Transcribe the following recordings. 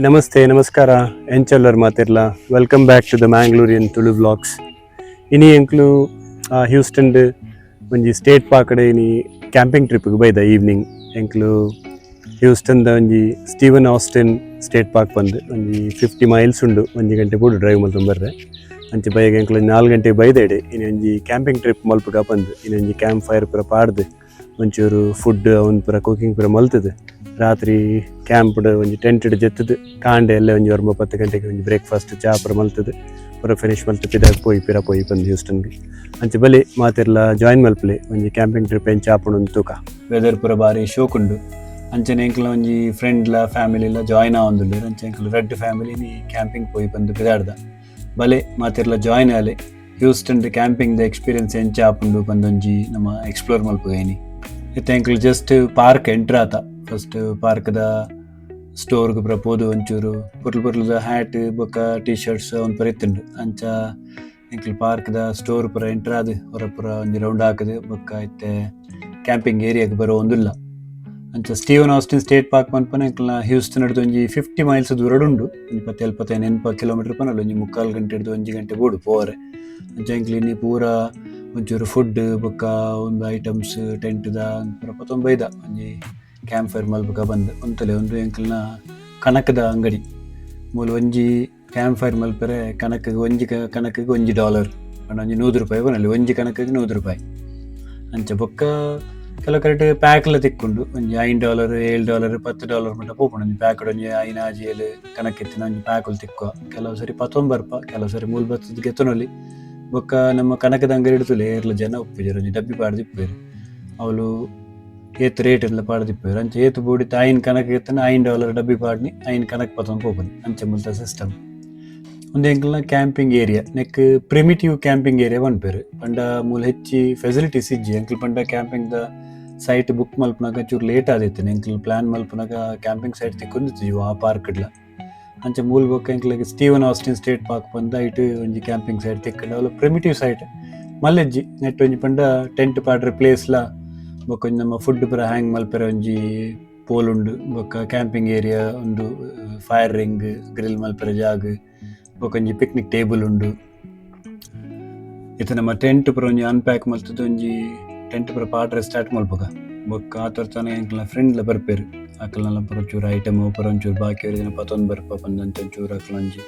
ನಮಸ್ತೆ ನಮಸ್ಕಾರ ಎಂಚಲ್ಲರ್ ಮಾತಿರ್ಲ welcome back to the Mangalorean Tulu vlogs. ಇನಿ ಎಂಕ್ಲು ಹ್ಯೂಸ್ಟನ್ಡ್ ಒಂಜಿ ಸ್ಟೇಟ್ ಪಾಕಡೆ ಇನಿ ಕ್ಯಾಂಪಿಂಗ್ ಟ್ರಿಪ್ಗೆ ಬೈದ ಈವ್ನಿಂಗ್ ಎಂಕ್ಲು ಹ್ಯೂಸ್ಟನ್ದ ಒಂಜಿ ಸ್ಟೀವನ್ ಆಸ್ಟಿನ್ ಸ್ಟೇಟ್ ಪಾರ್ಕ್ ಬಂದು ಒಂಜಿ 50 ಮೈಲ್ಸ್ ಉಂಡು. 1 ಗಂಟೆ ಪೂಡು ಡ್ರೈವ್ ಮಲ್ತು ಬರ್ರೆ ಅಂಚೆ ಬೈಗೆ ಎಂಕ್ಲು 4 ಗಂಟೆಗೆ ಬೈದೇಡೆ ಇನಿ ಒಂಜಿ ಕ್ಯಾಂಪಿಂಗ್ ಟ್ರಿಪ್ ಮಲ್ಪುಗ ಬಂದು ಇನಿ ಒಂಜಿ ಕ್ಯಾಂಪ್ ಫೈರ್ ಪೂರ ಪಾಡ್ದು ಒಂಚೂರು ಫುಡ್ ಅವ್ನು ಪೂರ ಕುಕಿಂಗ್ ಪೂರ ಮಲ್ತದು. ರಾತ್ರಿ ಕ್ಯಾಂಪ್ಡ್ ಒಂಜಿ ಟೆಂಟ್ ಜೆತ್ತದು ಕಾಂಡೆ ಎಲ್ಲ ಒಂಜಿ 9 ಗಂಟೆಗೆ ಒಂಜಿ ಬ್ರೇಕ್ಫಾಸ್ಟ್ ಚಾ ಪೂರ ಮಲ್ತದು ಪೂರ ಫಿನಿಶ್ ಮಲ್ತು ಪಿದಾಗ ಪೋಯಿ ಬಂದು ಹ್ಯೂಸ್ಟನ್ಗೆ ಅಂಚೆ ಬಲಿ ಮಾತೆರ್ಲ ಜಾಯಿನ್ ಮಲ್ಪಲೆ ಒಂಜಿ ಕ್ಯಾಂಪಿಂಗ್ ಟ್ರಿಪ್ ಎಂಚ ಆಪುಂಡು ತೂಕ. ವೆದರ್ ಪೂರ ಬಾರಿ ಶೋಕುಂಡು ಅಂಚನೆ ಎಂಕ್ಲ ಒಂಜಿ ಫ್ರೆಂಡ್ಲ ಫ್ಯಾಮಿಲಿಲ ಜಾಯಿನ್ ಆವೊಂದುಲ್ಲೆ ಅಂಚೆ ಎಂಕ್ಲು ರೆಡ್ ಫ್ಯಾಮಿಲಿನಿ ಕ್ಯಾಂಪಿಂಗ್ ಪೋಯಿ ಬಂದು ಪಿದಾಡ್ದ ಬಲೆ ಮಾತೆರ್ಲ join Aale ಹ್ಯೂಸ್ಟನ್ಡ್ camping the experience ಎಂಚ ಆಪುಂಡು ಬಂದೊಂಜಿ ನಮ್ಮ ಎಕ್ಸ್ಪ್ಲೋರ್ ಮಲ್ಪುಗೈನಿ. ಇತ್ತೆ ಎಂಕ್ಲು ಜಸ್ಟ್ ಪಾರ್ಕ್ ಎಂಟ್ರ್ ಆತ. ಫಸ್ಟ್ ಪಾರ್ಕ್ದ ಸ್ಟೋರ್ಗ್ ಪೂರ ಪೋದು ಒಂಚೂರು ಪುರ್ಲುದ ಹ್ಯಾಟ್ ಬೊಕ್ಕ ಟೀ ಶರ್ಟ್ಸ್ ಅವ್ನು ಪೂರ ಇತ್ತುಂಡು ಅಂಚ ಎಂಕ್ಲು ಪಾರ್ಕ್ದ ಸ್ಟೋರ್ ಪೂರ ಎಂಟ್ರ್ ಆದ್ ಹೊರ ಪೂರ ಒಂಜಿ ರೌಂಡ್ ಹಾಕದು ಬೊಕ್ಕ ಇತ್ತೆ ಕ್ಯಾಂಪಿಂಗ್ ಏರಿಯಾಗೆ ಬರೋ ಒಂದುಲ್ಲ ಅಂಚ ಸ್ಟೀವನ್ ಆಸ್ಟಿನ್ ಸ್ಟೇಟ್ ಪಾರ್ಕ್ ಪನ್ಪನ ಎಂಕ್ಲ ಹ್ಯೂಸ್ಟನ್ ಹಿಡ್ದು ಒಂಜಿ 50 ಮೈಲ್ಸ್ ದೂರಡುಂಡು. 70-80 ಕಿಲೋಮೀಟರ್ ಪನಲ್ಲ ಒಂಜಿ 3/4 ಗಂಟೆ ಹಿಡ್ದು 1 ಗಂಟೆ ಬೋಡು ಪೋರೆ ಅಂಚ ಎಂಕ್ಲು ಇನ್ನಿ ಪೂರ ಒಂಚೂರು ಫುಡ್ ಬೊಕ್ಕ ಒಂದು ಐಟಮ್ಸ್ ಟೆಂಟ್ದ ಪೂರ ಪತೊಂದು ಬೈದ ಒಂಜಿ ಕ್ಯಾಂಪ್ ಫೈರ್ ಮಲ್ಪುಗ ಬಂದು ಒಂತಲೆ ಒಂದು ಎಂಕ್ಲನ ಕನಕದ ಅಂಗಡಿ ಮೂಲ ಒಂಜಿ ಕ್ಯಾಂಪ್ ಫೈರ್ ಮಲ್ಪರೆ ಕನಕಿಗೆ ಒಂಜಿ ಕನಕಿಗೆ $1 ಪಂಡ ಒಂಜಿ $100 ಬನಲ್ಲಿ ಒಂಜಿ ಕನಕಿಗೆ $100 ಅಂಚ ಬೊಕ್ಕ ಕೆಲವು ಕರೆಕ್ಟ್ ಪ್ಯಾಕ್ಲ ತಿಕ್ಕೊಂಡು ಒಂಜಿ $5 $7 $10 ಮಟ್ಟ ಪೋಪುಂಡು ಒಂಜಿ ಪ್ಯಾಕೆಟ್ ಒಂಜಿ ಐನಾಜಿಯಲ್ಲಿ ಕನಕೆತ್ತಿನ ಒಂಜಿ ಪ್ಯಾಕುಲು ತಿಕ್ಕುವ ಕೆಲವು ಸರಿ ಬರ್ಪ ಕೆಲವು ಸರಿ ಮೂಲ ಬತ್ತದ ಗೆತ್ತನೊಲಿ ಬೊಕ್ಕ ನಮ್ಮ ಕನಕದ ಅಂಗಡಿ ಇಡ್ತುಲೆ ಏರ್ಲ ಜನ ಉಪ್ಪಿಜರು ಒಂಜಿ ಡಬ್ಬಿ ಪಾಡ್ದಿಪ್ಪೇರು ಅವಳು ಏತ್ ರೇಟ್ ಎಲ್ಲ ಪಾಡ್ದಿಪ್ಪೇರು ಅಂಚೆ ಏತು ಬೂಡಿತ ಐನ್ ಕನಕ ಎತ್ತನ $5 ಡಬ್ಬಿ ಪಾಡ್ನಿ ಐನ್ ಕನಕ ಪತೊಂದು ಪೋಪುನಿ ಅಂಚೆ ಮುಲ್ತ ಸಿಸ್ಟಮ್ ಒಂದು ಎಂಕ್ಲನ ಕ್ಯಾಂಪಿಂಗ್ ಏರಿಯಾ ನೆಕ್ ಪ್ರಿಮಿಟಿವ್ ಕ್ಯಾಂಪಿಂಗ್ ಏರಿಯಾ ಪನ್ಪೇರು ಪಂಡ ಮೂಲ ಹೆಚ್ಚಿ ಫೆಸಿಲಿಟೀಸ್ ಇಜ್ಜಿ ಎಂಕ್ಲು ಪಂಡ ಕ್ಯಾಂಪಿಂಗ್ ದ ಸೈಟ್ ಬುಕ್ ಮಲ್ಪನಾಗ ಚೂರು ಲೇಟ್ ಆದಿತ್ತು ಎಂಕ್ಲು ಪ್ಲಾನ್ ಮಲ್ಪನಾಗ ಕ್ಯಾಂಪಿಂಗ್ ಸೈಟ್ ತಿಕ್ಕೊಂದಿತ್ತು ಆ ಪಾರ್ಕ್ಡ್ಲ ಅಂಚೆ ಮೂಲ ಬೊಕ್ಕ ಎಂಕ್ಲಿಗೆ ಸ್ಟೀವನ್ ಆಸ್ಟಿನ್ ಸ್ಟೇಟ್ ಪಾರ್ಕ್ ಬಂದ ಐಟ್ ಒಂಜಿ ಕ್ಯಾಂಪಿಂಗ್ ಸೈಟ್ ತಿಕ್ಕಂಡು ಅವಳು ಪ್ರಿಮಿಟಿವ್ ಸೈಟ್ ಮಲ್ಲೆಜ್ಜಿ ನೆಟ್ ಒಂಜಿ ಪಂಡ ಟೆಂಟ್ ಪಾಡ್ರೆ ಪ್ಲೇಸ್ಲ ಬೊಕ್ಕ ಒಂಜಿ ನಮ್ಮ ಫುಡ್ ಪೂರ ಹ್ಯಾಂಗ್ ಮಲ್ಪೆರೆ ಒಂಜಿ ಪೋಲ್ ಉಂಡು ಬೊಕ್ಕ ಕ್ಯಾಂಪಿಂಗ್ ಏರಿಯಾ ಉಂಡು ಫೈರ್ ರಿಂಗ್ ಗ್ರಿಲ್ ಮಲ್ಪೆರೆ ಜಾಗ್ ಬೊಕ್ಕ ಒಂಜಿ ಪಿಕ್ನಿಕ್ ಟೇಬಲ್ ಉಂಡು. ಇತ್ತೆ ನಮ್ಮ ಟೆಂಟ್ ಪೂರ ಒಂಜಿ ಅನ್ಪ್ಯಾಕ್ ಮಲ್ತದ ಒಂಜಿ ಟೆಂಟ್ ಪೂರ ಪಾಡ್ರೆ ಸ್ಟಾರ್ಟ್ ಮಲ್ಪಗ ಬೊಕ್ಕ ಆತೊರ್ತಾನೆ ಎಂಕ್ಲ ಫ್ರೆಂಡ್ಲ ಬರ್ಪೇರು ಅಕಲ್ನೆಲ್ಲ ಪೂರ ಚೂರು ಐಟಮ್ ಪೂರ ಒಂಚೂರು ಬಾಕಿ ದಿನ ಪತೊಂದು ಬರ್ಪ ಬಂದಂತ ಒಂಚೂರು ಅಕಲ್ ಒಂಜಿ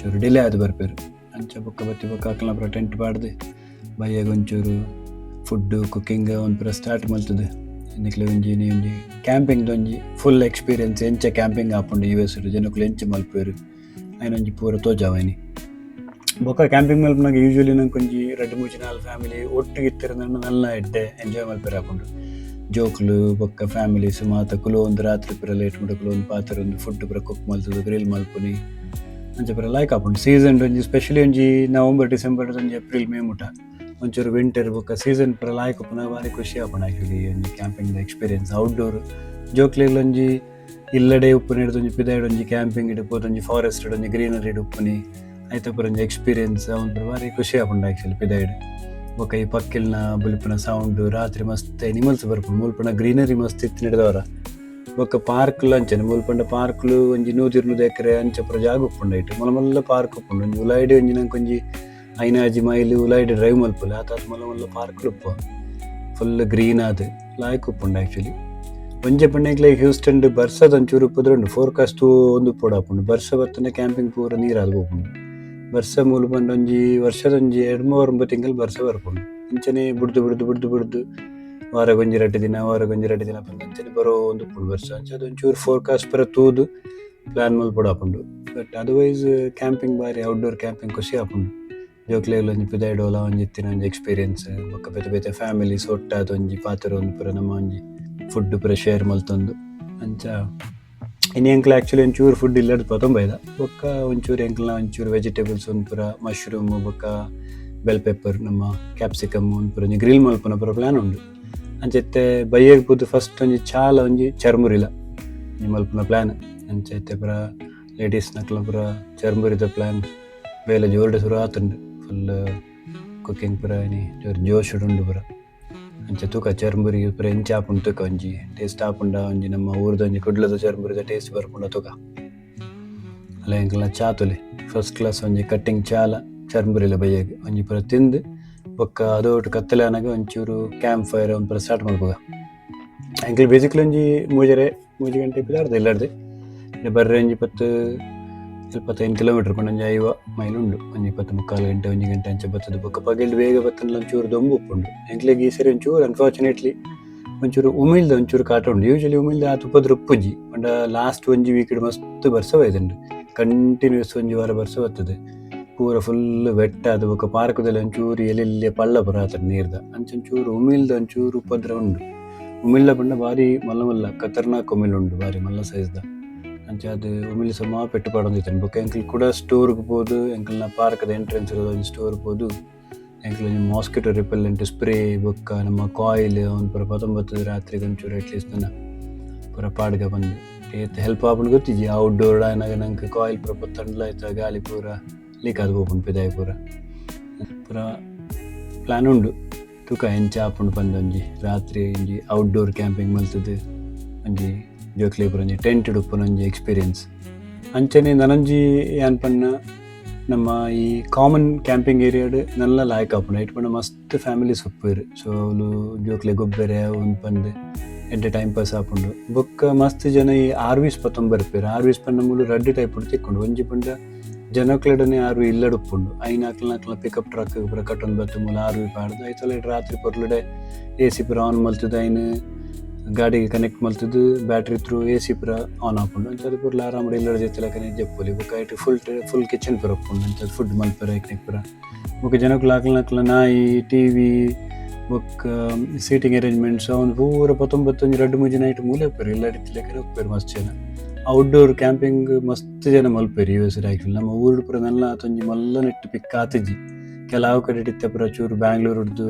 ಚೂರು ಡಿಲೇ ಆದ್ ಬರ್ಪೇರು ಅಂಚ ಬೊಕ್ಕ ಬತ್ತಿ ಬೊಕ್ಕ ಅಕಲ್ನ ಪೂರ ಟೆಂಟ್ ಪಾಡ್ದು ಬೈಯಾಗ ಒಂಚೂರು ಫುಡ್ ಕುಕ್ಕಿಂಗ್ ಒಂದು ಪೂರ ಸ್ಟಾರ್ಟ್ ಮಲ್ತದೆ ಎಂಕ್ಲೆ ಒಂಜಿ ಕ್ಯಾಂಪಿಂಗ್ದು ಒಂಜಿ ಫುಲ್ ಎಕ್ಸ್ಪೀರಿಯನ್ಸ್ ಎಂಚ ಕ್ಯಾಂಪಿಂಗ್ ಆಪುಂಡು US ಜನಕ್ಕಲು ಎಂಚ ಮಲ್ಪೇರು ಐನೊಂಜಿ ಪೂರ ತೋಜಾವೈನಿ. ಬೊಕ್ಕ ಕ್ಯಾಂಪಿಂಗ್ ಮಲ್ಪನಾಗ ಯೂಶ್ವಲಿ ನಂಗೆ ಒಂಜಿ 2-3 ಫ್ಯಾಮಿಲಿ ಒಟ್ಟಿಗೆ ಇತ್ತಿರ ನನ್ನ ಎಡ್ಡೆ ಎಂಜಾಯ್ ಮಲ್ಪೇರು ಹಾಕೊಂಡು ಜೋಕ್ಲು ಬೊಕ್ಕ ಫ್ಯಾಮಿಲೀಸ್ ಮಾತ ಕುಲೋ ಒಂದು ರಾತ್ರಿ ಪೂರ ಲೇಟ್ ಮುಡಕಲು ಒಂದು ಪಾತ್ರೆ ಒಂದು ಫುಡ್ ಪೂರ ಕುಕ್ ಮಲ್ತದು ಗ್ರಿಲ್ ಮಲ್ಪುನಿ ಅಂಚೆ ಪೂರ ಲೈಕ್ ಆಪುಂಡು. ಸೀಸನ್ ಒಂಜಿ ಸ್ಪೆಷಲಿ ಒಂಜಿ ನವಂಬರ್ ಡಿಸೆಂಬರ್ ಒಂಜಿ ಏಪ್ರಿಲ್ ಮೇ ಮುಟ ಒಂಚೂರು ವಿಂಟರ್ ಬೊಕ್ಕ ಸೀಸನ್ ಪೂರ ಲಾಯ್ಕ್ ಪುನಃ ಭಾರಿ ಖುಷಿ ಆಪುಂಡು ಆ್ಯಕ್ಚುಲಿ ಒಂಜಿ ಕ್ಯಾಂಪಿಂಗ್ ಎಕ್ಸ್ಪೀರಿಯನ್ಸ್ ಔಟ್ಡೋರ್ ಜೋಕ್ಲೆಗ್ಲ ಒಂಜಿ ಇಲ್ಲಡೆ ಉಪ್ಪುನ ಹಿಡ್ದು ಒಂಜಿ ಪಿದಾಯ್ಡ್ ಒಂಜಿ ಕ್ಯಾಂಪಿಂಗ್ ಇಡು ಪೋದು ಒಂಜಿ ಫಾರೆಸ್ಟ್ ಒಂಜಿ ಗ್ರೀನರಿ ಉಪ್ಪುನಿ ಐತ ಪೂರ ಒಂಜಿ ಎಕ್ಸ್ಪೀರಿಯನ್ಸ್ ಅವ್ನು ಪೂರ ಭಾರಿ ಖುಷಿ ಆಪುಂಡು ಆ್ಯಕ್ಚುಲಿ ಪಿದಾಯ್ಡ್ ಬೊಕ್ಕ ಈ ಪಕ್ಕಿಲ್ನ ಬುಲಿಪುನ ಸೌಂಡ್ ರಾತ್ರಿ ಮಸ್ತ್ ಎನಿಮಲ್ಸ್ ಬರ್ಪುಂಡು ಮೂಲ್ಪುನ ಗ್ರೀನರಿ ಮಸ್ತ್ ಇತ್ತು ಹಿಡ್ದವರ ಬೊಕ್ಕ ಪಾರ್ಕ್ಲು ಅಂಚನೆ ಮೂಲ್ಪಂಡ ಪಾರ್ಕ್ಲು ಒಂಜಿ 100 ಎಕರೆ ಅಂಚೆ ಪೂರ ಜಾಗ ಉಪ್ಪುಂಡು ಐಟು ಮಲ್ಲ ಪಾರ್ಕ್ ಉಪ್ಪುಂಡು ಒಂಜಿ ಉಲಾಯ್ಡೆ ಒಂಜಿ ನಂಗೆ ಒಂಜಿ ಐನಾಜಿ ಮೈಲು ಉಲಾಯ್ಡೆ ಡ್ರೈವ್ ಮಲ್ಪುಲೆ ಆತ ಮಲ್ಲ ಪಾರ್ಕ್ಲು ಉಪ್ಪು ಫುಲ್ ಗ್ರೀನ್ ಆದ್ ಲಾಯ್ಕ್ ಉಪ್ಪುಂಡು ಆ್ಯಕ್ಚುಲಿ. ಒಂಜೆ ಪಂಡೆಗ್ಲ ಹ್ಯೂಸ್ಟನ್ಡ್ ಬರ್ಸದ ಒಂಚೂರು ಉಪ್ಪುದ್ರುಂಡು ಫೋರ್ಕಾಸ್ಟ್ ಒಂದು ಉಪ್ಪುಂಡು ಬರ್ಸ ಬತ್ತನೆ ಕ್ಯಾಂಪಿಂಗ್ ಪೂರ ನೀರಾದ್ ಹೋಗ್ಪುಂಡು ಬರ್ಸ ಮೂಲು ಪಂಡ ಒಂಜಿ ವರ್ಷದ ಒಂಜಿ 2-3 ತಿಂಗಳು ಬರ್ಸ ಬರ್ಪುಂಡು ಅಂಚನೆ ಬುಡ್ದು ವಾರಗೊಂಜಿ 2 ದಿನ ಬಂದು ಅಂಚನೆ ಬರೋ ಒಂದು ಉಪ್ಪುಂಡು ಬರ್ಸ ಅಂಚೆ ಅದು ಒಂಚೂರು ಫೋರ್ಕಾಸ್ಟ್ ಪೂರ ತೂದು ಪ್ಲಾನ್ ಮಲ್ಪೊಡು ಆಪುಂಡು. ಬಟ್ ಅದರ್ವೈಸ್ ಕ್ಯಾಂಪಿಂಗ್ ಬಾರಿ ಔಟ್ಡೋರ್ ಕ್ಯಾಂಪಿಂಗ್ ಖುಷಿ ಆಪುಂಡು ಜೋಕ್ಲೆಗ್ಲ ಒಂಜಿ ಪಿದಾಯ್ಡೋಲ ಒಂಜಿ ಇತ್ತಿನ ಒಂಜಿ ಎಕ್ಸ್ಪೀರಿಯನ್ಸ್ ಬೊಕ್ಕ ಬೇತೆ ಫ್ಯಾಮಿಲೀಸ್ ಒಟ್ಟಾದ ಒಂಜಿ ಪಾತ್ರ ಒಂದು ಪೂರ ನಮ್ಮ ಒಂಜಿ ಫುಡ್ ಪೂರ ಶೇರ್ ಮಲ್ತೊಂದು ಅಂಚ ಇನ್ನು ಎಂಕ್ಲ ಆ್ಯಕ್ಚುಲಿ ಒಂಚೂರು ಫುಡ್ ಇಲ್ಲದ ಪತೊಂಬೈದ ಬೊಕ್ಕ ಒಂಚೂರು ವೆಜಿಟೇಬಲ್ಸ್ ಒಂದು ಪೂರ ಮಶ್ರೂಮ್ ಬೊಕ್ಕ ಬೆಲ್ ಪೆಪ್ಪರ್ ನಮ್ಮ ಕ್ಯಾಪ್ಸಿಕಮ್ ಒಂದು ಪೂರ ಒಂಜಿ ಗ್ರಿಲ್ ಮಲ್ಪನ ಪೂರ ಪ್ಲ್ಯಾನ್ ಉಂಡು ಅಂಚೆತ್ತೆ ಬೈಯಗ್ ಪೂದು ಫಸ್ಟ್ ಒಂಜಿ ಚಾಲ ಒಂಜಿ ಚರ್ಮುರಿಲ ಮಲ್ಪನ ಪ್ಲ್ಯಾನ್ ಅಂಚೆತ್ತೆ ಪೂರ ಲೇಡೀಸ್ ನಕ್ಲ ಪೂರ ಚರ್ಮುರಿದ ಪ್ಲ್ಯಾನ್ ಬೇಲೆ ಜೋರ್ಡೆ ಶುರು ಆತುಂಡು ಫುಲ್ ಕುಕ್ಕಿಂಗ್ ಪೂರ ಜೋರು ಜೋಶ್ ಉಂಡು ಪೂರ ಅಂಚೆ ತೂಕ ಚರ್ಮುರಿ ಪೂರ ಎಂಚ ಆಪುಂಡು ತೂಕ ಒಂಜಿ ಟೇಸ್ಟ್ ಆಪುಂಡ ಒಂಜಿ ನಮ್ಮ ಊರ್ದ ಒಂಜಿ ಕುಡ್ಲದ ಚರ್ಮುರಿದ ಟೇಸ್ಟ್ ಬರ್ಪುಂಡ ತೂಕ ಅಲ್ಲ ಎಂಕಲ್ನ ಚಾತುಲೆ ಫಸ್ಟ್ ಕ್ಲಾಸ್ ಒಂಜಿ ಕಟ್ಟಿಂಗ್ ಚಾಲ ಚರ್ಮುರಿಲ ಬೈಯಗೆ ಒಂಜಿ ಪೂರ ತಿಂದು ಬೊಕ್ಕ ಅದೋಟು ಕತ್ತಲೆ ಆನಾಗ ಒಂಚೂರು ಕ್ಯಾಂಪ್ ಫೈರ್ ಒಂದು ಪೂರ ಸ್ಟಾರ್ಟ್ ಮಾಡ್ಬೋಗ. ಎಂಕಲ್ ಬೇಸಿಕ್ಲಿ ಒಂಜಿ ಮೂಜಿ ಗಂಟೆ ಪಿದಾರ್ದು ಇಲ್ಲಾರ್ದೆ ಬರ್ರೆ ಒಂಜಿ 25 ಕಿಲೋಮೀಟರ್ ಒಂಜಿ 5 ಮೈಲ್ ಉಂಡು. ಒಂಜಿ 23 ಗಂಟೆ 1 ಗಂಟೆ ಅಂಚೆ ಬರ್ತದೆ. ಬೊಕ್ಕ ಪಗೆಲ್ದು ಬೇಗ ಬತ್ತಂಡ್ಲ ಒಂಚೂರು ದೊಂಬು ಉಪ್ಪುಂಡು. ಎಂಕ್ಲೆಗ್ ಈ ಸರಿ ಒಂಚೂರು ಅನ್ಫಾರ್ಚುನೇಟ್ಲಿ ಒಂಚೂರು ಉಮಿಲ್ದ ಒಂಚೂರು ಕಾಟ ಉಂಡು. ಯೂಶಲಿ ಉಮಿಲ್ದ ಆ ತುಪ್ಪದ್ರ ಉಪ್ಪುಜಿ ಪಂಡ ಲಾಸ್ಟ್ ಒಂಜಿ ವೀಕ್ ಮಸ್ತ್ ಬರ್ಸ ಬೈದುಂಡು. ಕಂಟಿನ್ಯೂಸ್ ಒಂಜಿ ವಾರ ಬರ್ಸ ಬರ್ತದೆ. ಪೂರ ಫುಲ್ ವೆಟ್ ಆದ ಬೊಕ್ಕ ಪಾರ್ಕದಲ್ಲಿ ಒಂಚೂರು ಎಲ್ಲೆಲ್ಲೆ ಪಳ್ಳ ಬರಾತದ ನೀರ್ದ ಅಂಚೊಂಚೂರು ಉಮಿಲ್ದ ಒಂಚೂರು ಉಪದ್ರ ಉಂಡು. ಉಮಿಲ್ದ ಪಂಡ ಬಾರಿ ಮಲ್ಲ ಖತರ್ನಾಕ್ ಉಮಿಲ್ ಉಂಡು, ಬಾರಿ ಮಲ್ಲ ಸೈಜ್ದ. ಅಂಚೆ ಅದು ಉಮಿಲ್ ಸುಮಾ ಪೆಟ್ಟು ಪಾಡೊಂದಿತ್ತಂಡು. ಬೊಕ್ಕ ಎಂಕಲ್ ಕೂಡ ಸ್ಟೋರ್ಗೆ ಹೋದು ಎಂಕಲ್ನ ಪಾರ್ಕದ ಎಂಟ್ರೆನ್ಸ್ ಒಂದು ಸ್ಟೋರ್ಗೆ ಹೋದು ಎಂಕಲ್ ಮಾಸ್ಕಿಟೋ ರಿಪೆಲ್ಲೆಂಟ್ ಸ್ಪ್ರೇ ಬೊಕ್ಕ ನಮ್ಮ ಕಾಯಿಲ್ ಒಂದು ಪೂರ 19 ರಾತ್ರಿಗೆ ಒಂಚೂರು ಅಟ್ಲೀಸ್ಟ್ ನನ್ನ ಪೂರ ಪಾಡ್ಗೆ ಬಂದು ಹೆಲ್ಪ್ ಆಪುಂಡು ಗೊತ್ತಿಜ್ಜಿ. ಔಟ್ಡೋರ್ ಆನಾಗ ನಂಗೆ ಕಾಯಿಲ್ ಪೂರ ಪೊತ್ತಂಡ್ಲ ಆಯ್ತು, ಗಾಳಿ ಪೂರ ಲೀಕ್ ಆದ್ ಹೋಗ್ಪುಂಡು ಪಿದಾಯಿ ಪೂರ ಪ್ಲಾನ್ ಉಂಡು. ತೂಕ ಎಂಚ ಆಪುಂಡು ಪಂದ ಒಂಜಿ ರಾತ್ರಿ ಒಂಜಿ ಔಟ್ಡೋರ್ ಕ್ಯಾಂಪಿಂಗ್ ಮಲ್ತದು ಒಂಜಿ ಜೋಕ್ಲೆ ಪೂರ ಒಂಜಿ ಟೆಂಟ್ ಉಪ್ಪುನ ಒಂಜಿ ಎಕ್ಸ್ಪೀರಿಯನ್ಸ್. ಅಂಚನೆ ನನಂಜಿ ಏನ್ ಪನ್ನ ನಮ್ಮ ಈ ಕಾಮನ್ ಕ್ಯಾಂಪಿಂಗ್ ಏರಿಯಾಡ್ ನಲ್ಲ ಲಾಯ್ಕ್ ಆಪುಂಡು. ಐಟ್ ಪಂಡ ಮಸ್ತ್ ಫ್ಯಾಮಿಲೀಸ್ ಉಪ್ಪೇರು. ಸೊ ಅವಳು ಜೋಕ್ಲೆ ಗೊಬ್ಬರ ಒಂದು ಪಂದು ಎಡ್ಡೆ ಟೈಮ್ ಪಾಸ್ ಆಪುಂಡು. ಬೊಕ್ಕ ಮಸ್ತ್ ಜನ ಈ ಆರ್ವೀಸ್ ಪತ್ತೊಂಬರ್ಪೇರು. ಆರ್ವೀಸ್ ಪಂಡ ಮೂಲು ರಡ್ಡು ಟೈಪ್ ಉಂಡು ತಿಕ್ಕೊಂಡು ಒಂಜಿ ಪಂಡ ಜನಕ್ಲೆಡನೆ ಆರ್ವಿ ಇಲ್ಲಡ್ ಉಪ್ಪುಂಡು. ಐನಾಕ್ಲ ಪಿಕಪ್ ಟ್ರಕ್ ಪೂರ ಕಟ್ಟೊಂದು ಬತ್ತು ಮೂಲ ಆರ್ವಿ ಪಾಡ್ದು ಐತಲ್ಲ ರಾತ್ರಿ ಪೊರ್ಲುಡೆ AC ಪೂರ ಆನ್ ಮಲ್ತದ. ಐನ್ ಗಾಡಿಗೆ ಕನೆಕ್ಟ್ ಮಲ್ತದು ಬ್ಯಾಟ್ರಿ ಥ್ರೂ AC ಪೂರ ಆನ್ ಆಪುಂಡು. ಅಂಚದು ಪೂರ್ಲ ಆರಾಮಡೆ ಇಲ್ಲಡ ಜೊತೆಲ ಕನೆಕ್ಟ್ ಜಪ್ಪೊಲಿ. ಬೊಕ್ಕ ಐಟ್ ಫುಲ್ ಕಿಚನ್ ಪೂರ ಉಪ್ಪುಂಡು. ಅಂಚದು ಫುಡ್ ಮಲ್ಪೆರ ಐಕ್ನೆಕ್ ಪೂರ ಬೊಕ್ಕ ಜನಕ್ಲ ನಾಯಿ TV ಬೊಕ್ಕ ಸೀಟಿಂಗ್ ಅರೇಂಜ್ಮೆಂಟ್ಸ್ ಅವ್ನು ಪೂರ 19 ನೈಟ್ ಮೂಲೆ ಉಪ್ಪೇರು. ಎಲ್ಲಾಡಿ ತಿಲಕರೆ ಉಪ್ಪೇರು ಮಸ್ತ್ ಜನ. ಔಟ್ಡೋರ್ ಕ್ಯಾಂಪಿಂಗ್ ಮಸ್ತ್ ಜನ ಮಲ್ಪೇರು ಈ ವರ್ಷ. ಆ್ಯಕ್ಚುಲಿ ನಮ್ಮ ಊರು ಪೂರ ನಲ್ಲ ಆತೊಂಜಿ ಮಲ್ಲ ನೆಟ್ಟು ಪಿಕ್ ಆತಜ್ಜಿ. ಕೆಲವು ಕಡೆ ಇತ್ತೆ ಪೂರ ಚೂರು ಬ್ಯಾಂಗ್ಳೂರ್ದು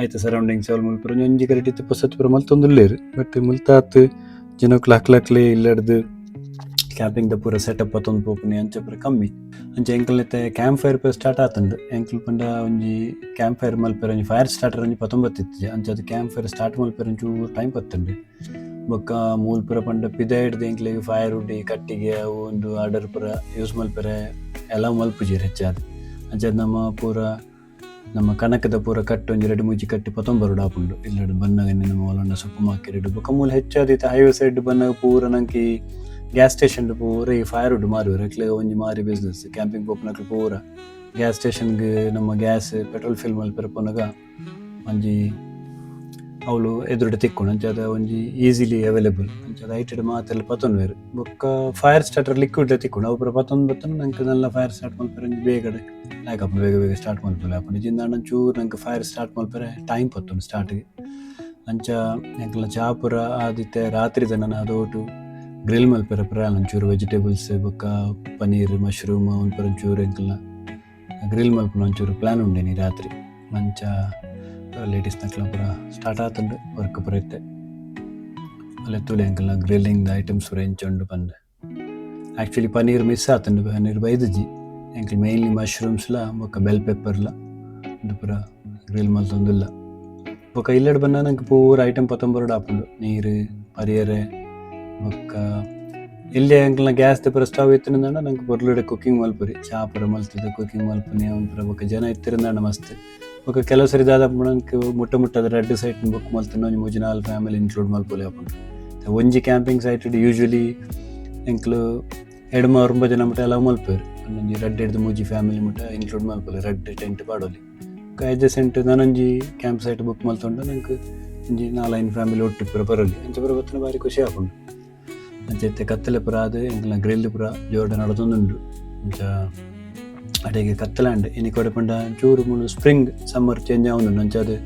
ಆಯ್ತು ಸರೌಂಡಿಂಗ್ಸ್ ಅವ್ರು ಮಲ್ಪುರ ಒಂಜಿ ಕಡೆ ಇತ್ತೆ ಪುಸತ್ ಪೂರ ಮಲ್ತೊಂದುಲ್ಲೇರು. ಬಟ್ ಮುಲ್ತಾತ್ ಜನಕ್ಲು ಹಕ್ಲಕ್ಲೆ ಇಲ್ಲಡ್ದು ಕ್ಯಾಂಪಿಂಗ್ದ ಪೂರ ಸೆಟಪ್ ಪತ್ತೊಂದು ಪೋಪುನಿ ಅಂಚೆ ಪೂರ ಕಮ್ಮಿ. ಅಂಚೆ ಎಂಕಲ್ನತ್ತೆ ಕ್ಯಾಂಪ್ ಫೈರ್ ಪೂರ ಸ್ಟಾರ್ಟ್ ಆತಂಡು. ಎಂಕಲ್ ಪಂಡ ಒಂಜಿ ಕ್ಯಾಂಪ್ ಫೈರ್ ಮಲ್ಪೇರ ಒಂಜಿ ಫೈರ್ ಸ್ಟಾರ್ಟರ್ ಒಂಜಿ 19 ಇತ್ತಿಜಿ. ಅಂಚೆ ಅದು ಕ್ಯಾಂಪ್ ಫೈರ್ ಸ್ಟಾರ್ಟ್ ಮಲ್ಪೇರ ಒಂಚೂರು ಟೈಮ್ ಪತ್ತಂಡು. ಬೊಕ್ಕ ಮೂಲ್ ಪೂರ ಪಂಡ ಪಿದ ಹಿಡ್ದು ಎಂಕ್ಲೆಗ್ ಫೈರ್ ಉಡ್ಡಿ ಕಟ್ಟಿಗೆ ಅವು ಒಂದು ಆರ್ಡರ್ ಪೂರ ಯೂಸ್ ಮಲ್ಪೆರೆ ಎಲ್ಲ ಮಲ್ಪುಜೀರು ಹೆಚ್ಚಾದ. ಅಂಚೆ ನಮ್ಮ ಕನಕದ ಪೂರ ಕಟ್ಟು ಒಂಜಿ 2-3 ಕಟ್ಟಿ 19 ಆಪುಂಡು. ಇಲ್ಲಡ್ ಬನ್ನಗನೆ ನಮ್ಮ ಒಲಂಡ ಸೊಪ್ಪು ಮಾರ್ಕೆಟ್ ಬೊಕ್ಕ ಮೂಲ ಹೆಚ್ಚಾದಿತ್ತು ಹೈವೇ ಸೈಡ್ ಬನ್ನಾಗ ಪೂರ ನಂಗೆ ಗ್ಯಾಸ್ ಸ್ಟೇಷನ್ ಪೂರ ಈ ಫೈರ್ ಉಡ್ ಮಾರುವರು. ಎಕ್ಲೆಗ ಒಂಜಿ ಮಾರಿ ಬಿಸ್ನೆಸ್ ಕ್ಯಾಂಪಿಂಗ್ ಪೋಪುನಕ್ಲು ಪೂರ ಗ್ಯಾಸ್ ಸ್ಟೇಷನ್ಗೆ ನಮ್ಮ ಗ್ಯಾಸ್ ಪೆಟ್ರೋಲ್ ಫಿಲ್ ಮಲ್ಪೆರ ಪೋನಾಗ ಒಂಜಿ ಅವಳು ಎದುರುಡೆ ತಿಕ್ಕೊಂಡು ಅಂಚದ ಒಂಜಿ ಈಸಿಲಿ ಅವೈಲೇಬಲ್ ಅಂಚದ ಐಟೆಡ್ ಮಾತೆಲ್ಲ ಪತ್ತೊಂದುವೇರು. ಬೊಕ್ಕ ಫೈರ್ ಸ್ಟಾರ್ಟರ್ ಲಿಕ್ವಿಡ್ ತಿಕ್ಕೊಂಡು ಅವು ಪೂರ 19 ಬತ್ತನು ನಂಗೆ നല്ല ಫೈರ್ ಸ್ಟಾರ್ಟ್ ಮಲ್ಪೆರೆ ಒಂಜಿ ಬೇಗಡೆ ಲಾಯ್ಕಪ್ಪ ಬೇಗ ಸ್ಟಾರ್ಟ್ ಮಲ್ಪೆರೆ ಆಪುಂಡು. ಜಿಂದಾಂಡ ಚೂರು ನಂಗೆ ಫೈರ್ ಸ್ಟಾರ್ಟ್ ಮಲ್ಪೆರೆ ಟೈಮ್ ಪತ್ತುಂಡು ಸ್ಟಾರ್ಟ್ಗೆ. ಅಂಚ ಎಂಕಲ್ನ ಚಾ ಪೂರ ಆದಿತ್ತೆ ರಾತ್ರಿದ ನಾನು ಅದೋಟು ಗ್ರಿಲ್ ಮಲ್ಪೆರೆ ಪೂರ ಒಂಚೂರು ವೆಜಿಟೇಬಲ್ಸ್ ಬೊಕ್ಕ ಪನೀರ್ ಮಶ್ರೂಮ್ ಒಂದು ಪೂರ ಒಂಚೂರು ಎಂಕಲ್ನ ಗ್ರಿಲ್ ಮಲ್ಪನ ಒಂಚೂರು ಪ್ಲ್ಯಾನ್ ಉಂಡೇನಿ ರಾತ್ರಿ. ಮಂಚ ಲೇಡೀಸ್ ನಕ್ಲ ಪೂರ ಸ್ಟಾರ್ಟ್ ಆತುಂಡು ವರ್ಕ್ ಪೂರ ಇತ್ತೆ. ಅಲ್ಲ ತುಳಿ ಎಂಕಲ್ನ ಗ್ರಿಲ್ಲಿಂಗ್ ಐಟಮ್ಸ್ ಪೂರ ಎಂಚುಂಡು ಬಂದು. ಆ್ಯಕ್ಚುಲಿ ಪನೀರ್ ಮಿಸ್ ಆತುಂಡು. ಪನೀರ್ ಬೈದಜ್ಜಿ ಎಂಕಲ್ ಮೇನ್ಲಿ ಮಶ್ರೂಮ್ಸ್ಲ ಬೊಕ್ಕ ಬೆಲ್ ಪೆಪ್ಪರ್ಲ ಇದು ಪೂರ ಗ್ರಿಲ್ ಮಲ್ತೊಂದುಲ್ಲ. ಬೊಕ್ಕ ಇಲ್ಲಡ್ ಬನ್ನ ನಂಗೆ ಪೂರ ಐಟಮ್ 19 ಆಪುಂಡು. ನೀರು ಪರಿಯರೆ ಬೊಕ್ಕ ಇಲ್ಲಿ ಎಂಕಲ್ನ ಗ್ಯಾಸ್ದ ಪೂರ ಸ್ಟವ್ ಇತ್ತಿನಿಂದ ನಂಗೆ ಪೊರ್ಲುಡೆ ಕುಕ್ಕಿಂಗ್ ಮಲ್ಪುರಿ. ಚಾ ಪೂರ ಮಲ್ತದೆ ಕುಕ್ಕಿಂಗ್ ಮಲ್ಪುನಿ ಅವ್ನು ಪೂರ ಬೊಕ್ಕ ಜನ ಇತ್ತಿರಿಂದಾಂಡ ಮಸ್ತ್. ಬೊಕ್ಕ ಕೆಲವು ಸರಿ ದಾದಾಪು ನಂಗೆ ಮುಟ್ಟದ ರೆಡ್ ಸೈಟ್ ಬುಕ್ ಮಲ್ತನ ಒಂಜಿ 3-4 ಫ್ಯಾಮಿಲಿ ಇನ್ಕ್ಲೂಡ್ ಮಲ್ಪೊಲಿ ಆಪುಂಡು. ಒಂಜಿ ಕ್ಯಾಂಪಿಂಗ್ ಸೈಟ್ ಯೂಶ್ವಲಿ ಎಂಕ್ಲು 2-3 ಜನ ಮುಟ್ಟ ಎಲ್ಲ ಮಲ್ಪೇರು. ಒಂದೊಂಜಿ ರೆಡ್ ಹಿಡ್ದು 3 ಫ್ಯಾಮಿಲಿ ಮುಟ್ಟ ಇನ್ಕ್ಲೂಡ್ ಮಲ್ಪೊಲಿ ರೆಡ್ ಟೆಂಟ್ ಪಾಡೋಲಿ. ಅಡ್ಜಸೆಂಟ್ ನಾನೊಂಜಿ ಕ್ಯಾಂಪ್ ಸೈಟ್ ಬುಕ್ ಮಲ್ತೊಂಡು ನಂಗೆ ಒಂಜಿ 4-5 ಫ್ಯಾಮಿಲಿ ಒಟ್ಟು ಪೂರ ಬರೋಲಿ. ಅಂಚೆ ಪೂರ ಬತ್ತನ ಭಾರಿ ಖುಷಿ ಆಪುಂಡು. ಅಂಚೆ ಕತ್ತಲೆ ಪೂರ ಅದು ಎಂಕಲ್ನ ಗ್ರಿಲ್ ಪೂರ ಜೋರ್ಡ ನಡತೊಂದುಂಡು. ಅಂಚ ಅಡೆಗೆ ಕತ್ತಲಾಂಡ್ ಇನಿ ಕೊಡೆ ಪಂಡ ಚೂರು ಮುಳು ಸ್ಪ್ರಿಂಗ್ ಸಮ್ಮರ್ ಚೇಂಜ್ ಆವೊಂದುಂಡು. ಅಂಚದು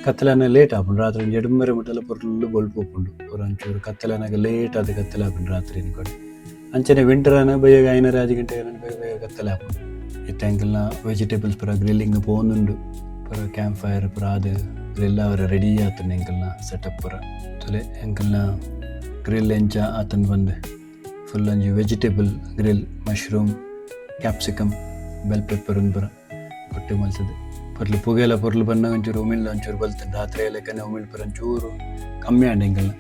ಕತ್ತಲೆನ ಲೇಟ್ ಆಪುಂಡು. ರಾತ್ರಿ 2 ಮುಟ್ಟೆಲ್ಲ ಪೊರ್ಲು ಬೊಲ್ಪು ಉಪ್ಪುಂಡು. ಪೂರ ಒಂಚೂರು ಕತ್ತಲೆನಾಗ ಲೇಟ್ ಆದ ಕತ್ತಲೆ ಆಪುಂಡು ರಾತ್ರಿ ಇನಿ ಕೊಡೆ. ಅಂಚನೆ ವಿಂಟರ್ನ ಬೇಗ 5:30 ಗಂಟೆಗೆ ಬೇಗ ಕತ್ತಲೆ ಆಪುಂಡು. ಇತ್ತ ಎಂಕಲ್ನ ವೆಜಿಟೇಬಲ್ಸ್ ಪೂರ ಗ್ರಿಲ್ಲಿಂಗ್ ಪೋಂದುಂಡು. ಪೂರ ಕ್ಯಾಂಪ್ ಫೈರ್ ಪೂರ ಅದು ಗ್ರಿಲ್ ಅವರ ರೆಡಿ ಆತುಂಡು ಎಂಕಲ್ನ ಸೆಟಪ್ ಪೂರ. ತುಲೆ ಎಂಕಲ್ನ ಗ್ರಿಲ್ ಎಂಚ ಆತಂದು ಬಂದು ಫುಲ್ ಒಂಜಿ vegetable grill mushroom capsicum bell pepper ಒಂದು ಪೂರ ಕೊಟ್ಟು ಮಲ್ತದೆ. ಪೊರ್ಲು ಪುಗೆಲ್ಲ ಪೊರ್ಲು ಬನ್ನ ಒಂಚೂರು ಉಮಿಳ್ದ ಒಂಚೂರು ಬಲ್ತಂಡು. ರಾತ್ರಿ ಎಲ್ಲಕ್ಕನೆ ಉಮಿಳ್ ಪೂರ ಒಂಚೂರು ಕಮ್ಮಿ ಆಂಡ ಎಂಕಲ್ನ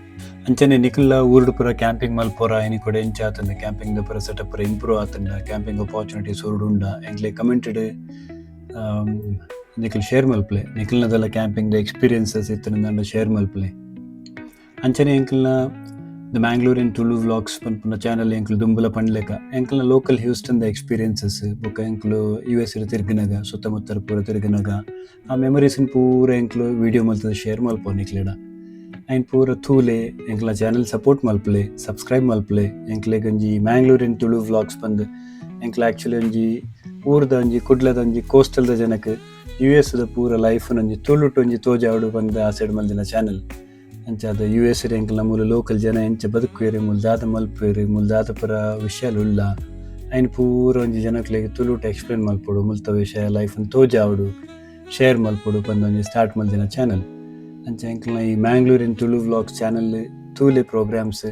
ಅಂಚನೆ ನಿಖಿಲ ಊರುಡು ಪೂರ ಕ್ಯಾಂಪಿಂಗ್ ಮಲ್ಪೊರ ಇನಿ ಕೂಡ ಎಂಚ ಆತಂಡ ಕ್ಯಾಂಪಿಂಗ್ ದ ಪೂರ ಸೆಟಪ್ ಪೂರ ಇಂಪ್ರೂವ್ ಆತಂಡ ಕ್ಯಾಂಪಿಂಗ್ ಅಪಾರ್ಚುನಿಟೀಸ್ ಉಂಡ ಎಂಕ್ಲೆ ಕಮೆಂಟೆಡ್ ನಿಖಿಲ್ ಶೇರ್ ಮಲ್ಪಲೆ ನಿಖಿಲ್ನದೆಲ್ಲ ಕ್ಯಾಂಪಿಂಗ್ ದ ಎಕ್ಸ್ಪೀರಿಯನ್ಸಸ್ ಇತ್ತಂಡ ಶೇರ್ ಮಲ್ಪಲೆ ಅಂಚನೆ ಎಂಕ್ಲ್ನ ದ ಮ್ಯಾಂಗ್ಳೂರಿಯನ್ ತುಳು ವ್ಲಾಗ್ಸ್ ಪನ್ಪುನ ಚಾನಲ್ ಎಂಕ್ಲು ದುಂಬುಲ ಪಂಡ್ಲೆಕ ಎಂಕ್ಲ್ನ ಲೋಕಲ್ ಹ್ಯೂಸ್ಟನ್ ದ ಎಕ್ಸ್ಪೀರಿಯನ್ಸಸ್ ಬೊಕ ಎಂಕ್ಲು US ತಿರ್ಗಿನಾಗ ಸುತ್ತಮುತ್ತರ ಪೂರ ತಿರ್ಗಿನಾಗ ಆ ಮೆಮರೀಸ್ನ ಪೂರ ಎಂಕ್ಲು ವಿಡಿಯೋ ಮಲ್ತದ ಶೇರ್ ಮಲ್ಪೋ ನಿಕ್ಲೆಡ ಐನ್ ಪೂರ ತೂಲೆ ಎಂಕ್ಲ ಚಾನಲ್ ಸಪೋರ್ಟ್ ಮಲ್ಪಲೆ ಸಬ್ಸ್ಕ್ರೈಬ್ ಮಲ್ಪಲೆ ಎಂಕ್ಲೆಗ್ ಒಂಜಿ ಮ್ಯಾಂಗ್ಳೂರಿಯನ್ ತುಳು ವ್ಲಾಗ್ಸ್ ಬಂದು ಎಂಕ್ಲ ಆ್ಯಕ್ಚುಲಿ ಒಂಜಿ ಊರ್ದ ಒಂಜಿ ಕುಡ್ಲದ ಒಂಜಿ ಕೋಸ್ಟಲ್ದ ಜನಕ್ಕೆ US ದ ಪೂರ ಲೈಫ್ನ ಒಂಜಿ ತುಳುಟು ಒಂಜಿ ತೋಜಾವಡು ಬಂದು ಆ ಸೈಡ್ ಮಲ್ದಿನ ಚಾನಲ್ ಅಂಚ ಅದು US ಎಂಕ್ಲ ಮೂಲ ಲೋಕಲ್ ಜನ ಎಂಚ ಬದುಕುವೆರಿ ಮುಲ್ದಾದ ಮಲ್ಪುವೆರಿ ಮುಲ್ದಾದ ಪೂರ ವಿಷಯಾಲು ಉಳ್ಳ ಐನ್ ಪೂರ ಒಂಜಿ ಜನಕ್ಲೆಗ್ ತುಳುಟ ಎಕ್ಸ್ಪ್ಲೇನ್ ಮಲ್ಪೊಡು ಮುಲ್ತ ವಿಷಯ ಲೈಫ್ನ ತೋಜಾವಡು ಶೇರ್ ಮಲ್ಪೊಡು ಬಂದು ಒಂಜಿ ಸ್ಟಾರ್ಟ್ ಮಲ್ದಿನ ಚಾನಲ್ ಅಂಚ ಎಂಕ್ಲ ಈ ಮ್ಯಾಂಗ್ಳೂರಿಯನ್ ತುಳು ವ್ಲಾಗ್ಸ್ ಚಾನಲ್ ತೂಲೆ ಪ್ರೋಗ್ರಾಮ್ಸ್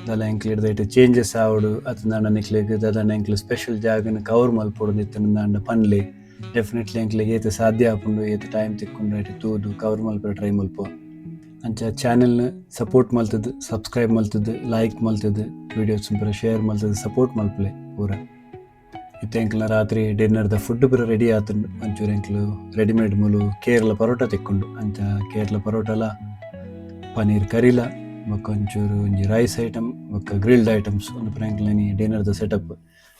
ದಾಲ ಎಂಕ್ಲ ಹಿಡ್ದೈಟ್ ಚೇಂಜಸ್ ಆವಡು ಅತಂದಾಂಡ ನಿಕ್ಲೆಗ್ ದಾದಾಂಡ ಎಂಕ್ಲ ಸ್ಪೆಷಲ್ ಜಾಗನ ಕವರ್ ಮಲ್ಪೊಡು ನಿತ್ತಂದಾಂಡ ಪನ್ಲೆ ಡೆಫಿನೆಟ್ಲಿ ಎಂಕ್ಲೆಗ್ ಏತ ಸಾಧ್ಯ ಆಪುಂಡು ಏತ ಟೈಮ್ ತಿಕ್ಕೊಂಡು ಐಟ್ ತೂದು ಕವರ್ ಮಲ್ಪೊಡು ಟ್ರೈ ಮಲ್ಪೊ ಅಂಚ ಚಾನಲ್ನ ಸಪೋರ್ಟ್ ಮಲ್ತದ್ದು ಸಬ್ಸ್ಕ್ರೈಬ್ ಮಲ್ತದ್ದು ಲೈಕ್ ಮಲ್ತದ್ದು ವೀಡಿಯೋಸ್ ಪೂರ ಶೇರ್ ಮಲ್ತದ್ದು ಸಪೋರ್ಟ್ ಮಲ್ಪಲೆ ಪೂರ ಇತ್ತೆ ಎಂಕ್ಲ ರಾತ್ರಿ ಡಿನ್ನರ್ದ ಫುಡ್ ಪೂರ ರೆಡಿ ಆತುಂಡು ಒಂಚೂರು ಎಂಕ್ಲು ರೆಡಿಮೇಡ್ ಮೂಲು ಕೇರಳ ಪರೋಟ ತಿಕ್ಕೊಂಡು ಅಂಚ ಕೇರಳ ಪರೋಟಲ ಪನೀರ್ ಕರಿಲ ಬೊಕ್ಕ ಒಂಚೂರು ಒಂಜಿ ರೈಸ್ ಐಟಮ್ ಬೊಕ್ಕ ಗ್ರಿಲ್ಡ್ ಐಟಮ್ಸ್ ಒಂದು ಪೂರ ಎಂಕ್ಲನಿ ಡಿನ್ನರ್ದ ಸೆಟಪ್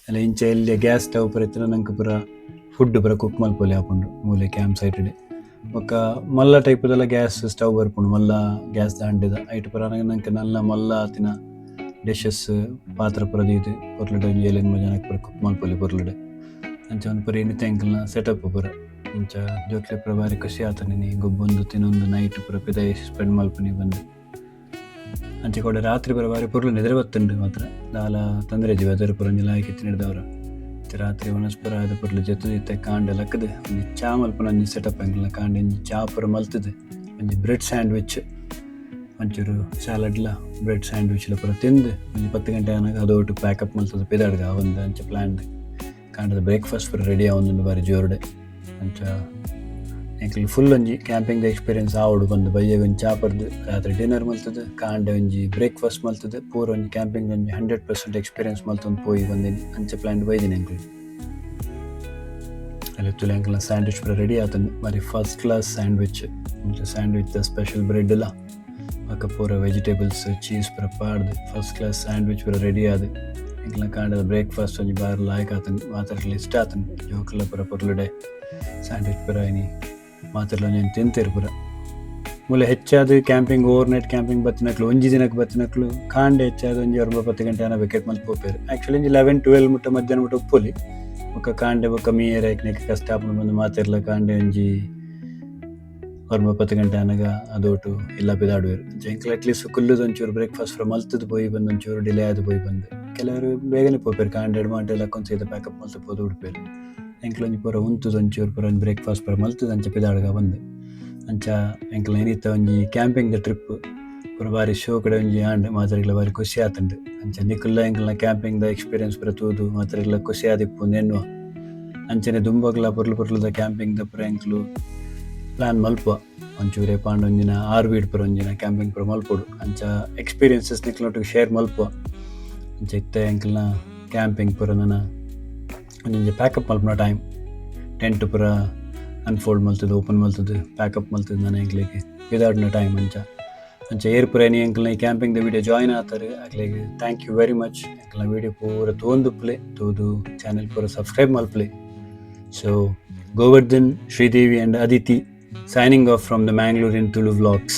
ಎಲ್ಲ ಇಂಚ ಎಲ್ಲಿ ಗ್ಯಾಸ್ ಸ್ಟವ್ ಪೂರ ಇತ್ತಿನ ನಂಗೆ ಪೂರ ಫುಡ್ ಪೂರ ಕುಕ್ ಮಲ್ಪೊಲಿ ಆಪುಂಡು ಮೂಲೆ ಕ್ಯಾಂಪ್ ಸೈಟ್ಡೆ ಬೊಕ್ಕ ಮಲ್ಲ ಟೈಪ್ದೆಲ್ಲ ಗ್ಯಾಸ್ ಸ್ಟವ್ ಬರ್ಪುಂಡು ಮಲ್ಲ ಗ್ಯಾಸ್ ದಾಂಡಿದ ಐಟ್ ಪೂರ ನಂಗೆ ನಲ್ಲ ಮಲ್ಲ ಆತಿನ ಡಿಶಸ್ ಪಾತ್ರ ಪೂರ ದೀದು ಪೊರ್ಲುಡೆ ಒಂಜಿ ಏಳೆನ್ಮ ಜನಕ್ಕೆ ಪೂರ ಕುಕ್ ಮಲ್ಪೊಲಿ ಪೊರ್ಲುಡೆ ಅಂಚ ಒಂದು ಪೂರ ಇನ್ನಿತ ಎಂಕಲ್ನ ಸೆಟಪ್ ಪೂರ ಅಂಚ ಜೋಕ್ಲೆ ಪೂರ ಬಾರಿ ಖುಷಿ ಆತನಿನಿ ಗೊಬ್ಬೊಂದು ತಿನ್ನೊಂದು ನೈಟ್ ಪೂರ ಪಿದಾಯಿ ಸ್ಪೆಂಡ್ ಮಲ್ಪನಿ ಬಂದು ಅಂಚೆ ಕೂಡ ರಾತ್ರಿ ಪೂರ ಬಾರಿ ಪೊರ್ಲು ನಿದ್ರೆ ಬತ್ತುಂಡು ಮಾತ್ರ ದಾಲ ತಂದ್ರೆಜಿ ವೆದರ್ ಪೂರ ಒಂಜಿ ಲಾಯ್ಕ್ ತಿನ್ನಿಡ್ದವ್ರ ರಾತ್ರಿ ಒಣಸ್ಪುರ ಆದ ಪುರ್ಲು ಜೊತೆ ಕಾಂಡೆ ಲಕ್ಕದು ಒಂಜಿ ಚಾ ಮಲ್ಪನ ಒಂಜಿ ಸೆಟಪ್ ಎಂಕ್ಲ ಕಾಂಡೆ ಒಂಜಿ ಚಾ ಪೂರ ಮಲ್ತದು ಒಂಜಿ ಬ್ರೆಡ್ ಸ್ಯಾಂಡ್ವಿಚ್ ಒಂಚೂರು ಸ್ಯಾಲಡ್ಲ ಬ್ರೆಡ್ ಸ್ಯಾಂಡ್ವಿಚ್ಲ ಪೂರ ತಿಂದು ಒಂಜಿ 10 ಗಂಟೆ ಆನಾಗ ಅದೊಟ್ಟು ಪ್ಯಾಕಪ್ ಮಲ್ತದ ಪಿದಾಡ್ಗ ಒಂದು ಅಂಚ ಪ್ಲ್ಯಾನ್ಡ್ ಕಾಂಡದ ಬ್ರೇಕ್ಫಾಸ್ಟ್ ಪೂರ ರೆಡಿ ಆವೊಂದುಂಡು ಬಾರಿ ಜೋರ್ಡೆ ಅಂಚ ಎಂಕ್ಲು ಫುಲ್ ಒಂಜಿ ಕ್ಯಾಂಪಿಂಗ್ ಎಕ್ಸ್ಪೀರಿಯನ್ಸ್ ಆವಡು ಬಂದು ಬಯ್ಯಗ ಒಂಜಿ ಚಾ ಪರ್ದು ರಾತ್ರಿ ಡಿನ್ನರ್ ಮಲ್ತದೆ ಕಾಂಡೆ ಒಂಜಿ ಬ್ರೇಕ್ಫಾಸ್ಟ್ ಮಲ್ತದೆ ಪೂರ ಒಂಜಿ ಕ್ಯಾಂಪಿಂಗ್ ಒಂಜಿ 100% ಎಕ್ಸ್ಪೀರಿಯನ್ಸ್ ಮಲ್ತೊಂದು ಪೋಯಿ ಬಂದಿನಿ ಅಂಚೆ ಪ್ಲ್ಯಾನ್ ಬೈದಿನಿ ಎಂಕ್ಲು ಅಲ್ಲಿ ತುಲೆ ಎಂಕ್ಲ ಸ್ಯಾಂಡ್ವಿಚ್ ಪೂರ ರೆಡಿ ಆತಂದು ಬಾರಿ ಫಸ್ಟ್ ಕ್ಲಾಸ್ ಸ್ಯಾಂಡ್ವಿಚ್ ಅಂಚೆ ಸ್ಯಾಂಡ್ವಿಚ್ ದ ಸ್ಪೆಷಲ್ ಬ್ರೆಡ್ ಇಲ್ಲ ಅಕ್ಕ ಪೂರ ವೆಜಿಟೇಬಲ್ಸ್ ಚೀಸ್ ಪೂರ ಪಾಡ್ದು ಫಸ್ಟ್ ಕ್ಲಾಸ್ ಸ್ಯಾಂಡ್ವಿಚ್ ಪೂರ ರೆಡಿ ಆದು ಎಂಕ್ಲ ಕಾಂಡದ ಬ್ರೇಕ್ಫಾಸ್ಟ್ ಒಂಜಿ ಬಾರಿ ಲಾಯ್ಕ್ ಆತಂದು ಮಾತಾಡ್ಲಿ ಇಷ್ಟ ಆತಂದು ಜೋಕುಲ ಪೂರ ಪೊರ್ಲುಡೆ ಸ್ಯಾಂಡ್ವಿಚ್ ಪೂರ ಇನಿ ಮಾತಿರ್ಲ ನಾನು ತಿಂತೇರು ಪೂರ ಮೂಲೆ ಹೆಚ್ಚಾದ ಕ್ಯಾಂಪಿಂಗ್ ಓವರ್ ನೈಟ್ ಕ್ಯಾಂಪಿಂಗ್ ಬತ್ತಿನಕ್ಲು ಒಂಜಿ ದಿನಕ್ಕೆ ಬತ್ತಿನಕ್ಲು ಕಾಂಡೆ ಹೆಚ್ಚಾದ ಒಂಜಿ 10 ಗಂಟೆ ಅನ್ನ ವಿಕೆಟ್ ಮಲ್ತು ಪೋಪೇರು ಆ್ಯಕ್ಚುಲಿ ಒಂಜಿ 11-12 ಮುಟ್ಟ ಮಧ್ಯಾಹ್ನ ಮುಟ್ಟ ಉಪ್ಪುಲಿ ಬೊಕ್ಕ ಕಾಂಡೆ ಬೊಕ್ಕ ಮೀಯರ್ ಐಕ್ನೆಕ್ಕೆ ಕಷ್ಟ ಆಪುಂಡು ಬಂದು ಮಾತಿರ್ಲ ಕಾಂಡೆ ಒಂಜಿ 10 ಗಂಟೆ ಅನ್ನಾಗ ಅದೋಟು ಇಲ್ಲ ಪಿದಾಡುವೆರು ಎಂಕ್ಲ ಅಟ್ಲೀಸ್ಟ್ ಕುಲ್ಲುದು ಒಂಚೂರು ಬ್ರೇಕ್ಫಾಸ್ಟ್ ಫ್ರ ಮಲ್ತದ್ದು ಪೋಯಿ ಬಂದು ಒಂಚೂರು ಡಿಲೇ ಆದ ಪೋಯಿ ಬಂದು ಕೆಲವರು ಬೇಗನೆ ಪೋಪೇರು ಕಾಂಡೆ ಎಡ್ಮಾಂಟೆ ಎಲ್ಲ ಕೊಂದು ಸೀದಾ ಪ್ಯಾಕಪ್ ಮಲ್ತು ಪೋದು ಉಡ್ಪೇರು ಎಂಕ್ಲೊಂಜಿ ಪೂರ ಉಂತುದು ಒಂಚೂರು ಪೂರ ಒಂದು ಬ್ರೇಕ್ಫಾಸ್ಟ್ ಪೂರ ಮಲ್ತದು ಅಂಚ ಪಿದಾಡ್ಗ ಬಂದು ಅಂಚ ಎಂಕ್ಲ ಏನಿತ್ತ ಒಂಜಿ ಕ್ಯಾಂಪಿಂಗ್ ದ ಟ್ರಿಪ್ ಪೂರ ಬಾರಿ ಶೋ ಕಡೆ ಒಂಜಿ ಆಂಡ್ ಮಾತಾಡಿಗ್ಲ ಬಾರಿ ಖುಷಿ ಆತುಂಡು ಅಂಚ ನಿಕ್ಕುಲ್ಲ ಎಂಕ್ಲ ಕ್ಯಾಂಪಿಂಗ್ ದ ಎಕ್ಸ್ಪೀರಿಯನ್ಸ್ ಪೂರ ತೂದು ಮಾತಾಡಿಗ್ಲ ಖುಷಿ ಆದಿಪ್ಪುಂಡು ಎನ್ನುವ ಅಂಚನೆ ದುಂಬಗ್ಲ ಪೊರ್ಲುದ ಕ್ಯಾಂಪಿಂಗ್ ದ ಪೂರ ಎಂಕ್ಲು ಪ್ಲ್ಯಾನ್ ಮಲ್ಪುವ ಒಂಚೂರೇ ಪಾಂಡ ಒಂಜಿನ ಆರ್ವಿಡ್ ಪೂರ ಒಂಜಿನ ಕ್ಯಾಂಪಿಂಗ್ ಪೂರ ಮಲ್ಪೊಡು ಅಂಚ ಎಕ್ಸ್ಪೀರಿಯನ್ಸಸ್ ನಿಕ್ಲೊಟ್ಟಿಗೆ ಶೇರ್ ಮಲ್ಪುವ ಅಂಚ ಇತ್ತ ಎಂಕ್ಲನ ಕ್ಯಾಂಪಿಂಗ್ ಪೂರ ನನ್ನ ಒಂಜಿ ಪ್ಯಾಕಪ್ ಮಲ್ಪನ ಟೈಮ್ ಟೆಂಟ್ ಪೂರ ಅನ್ಫೋಲ್ಡ್ ಮಲ್ತದ್ದು ಓಪನ್ ಮಲ್ತದ್ದು ಪ್ಯಾಕಪ್ ಮಲ್ತದ್ದು ನಾನು ಎಂಕ್ಲಿಗೆ ಇದಾಡಿನ ಟೈಮ್ ಅಂಚ ಏರ್ ಪೂರ ಏನಿ ಎಂಕ್ಲ ಈ ಕ್ಯಾಂಪಿಂಗ್ ದ ವಿಡಿಯೋ ಜಾಯ್ನ್ ಆತಾರೆ ಆಗ್ಲಿಗೆ ಥ್ಯಾಂಕ್ ಯು ವೆರಿ ಮಚ್ ಎಂಕ್ಲ ವಿಡಿಯೋ ಪೂರ ತೋಂದುಪ್ಲೆ ತೋದು ಚಾನೆಲ್ ಪೂರ ಸಬ್ಸ್ಕ್ರೈಬ್ ಮಲ್ಪಲೆ so Govardhan Sridevi and Aditi signing off from the Mangalorean Tulu vlogs.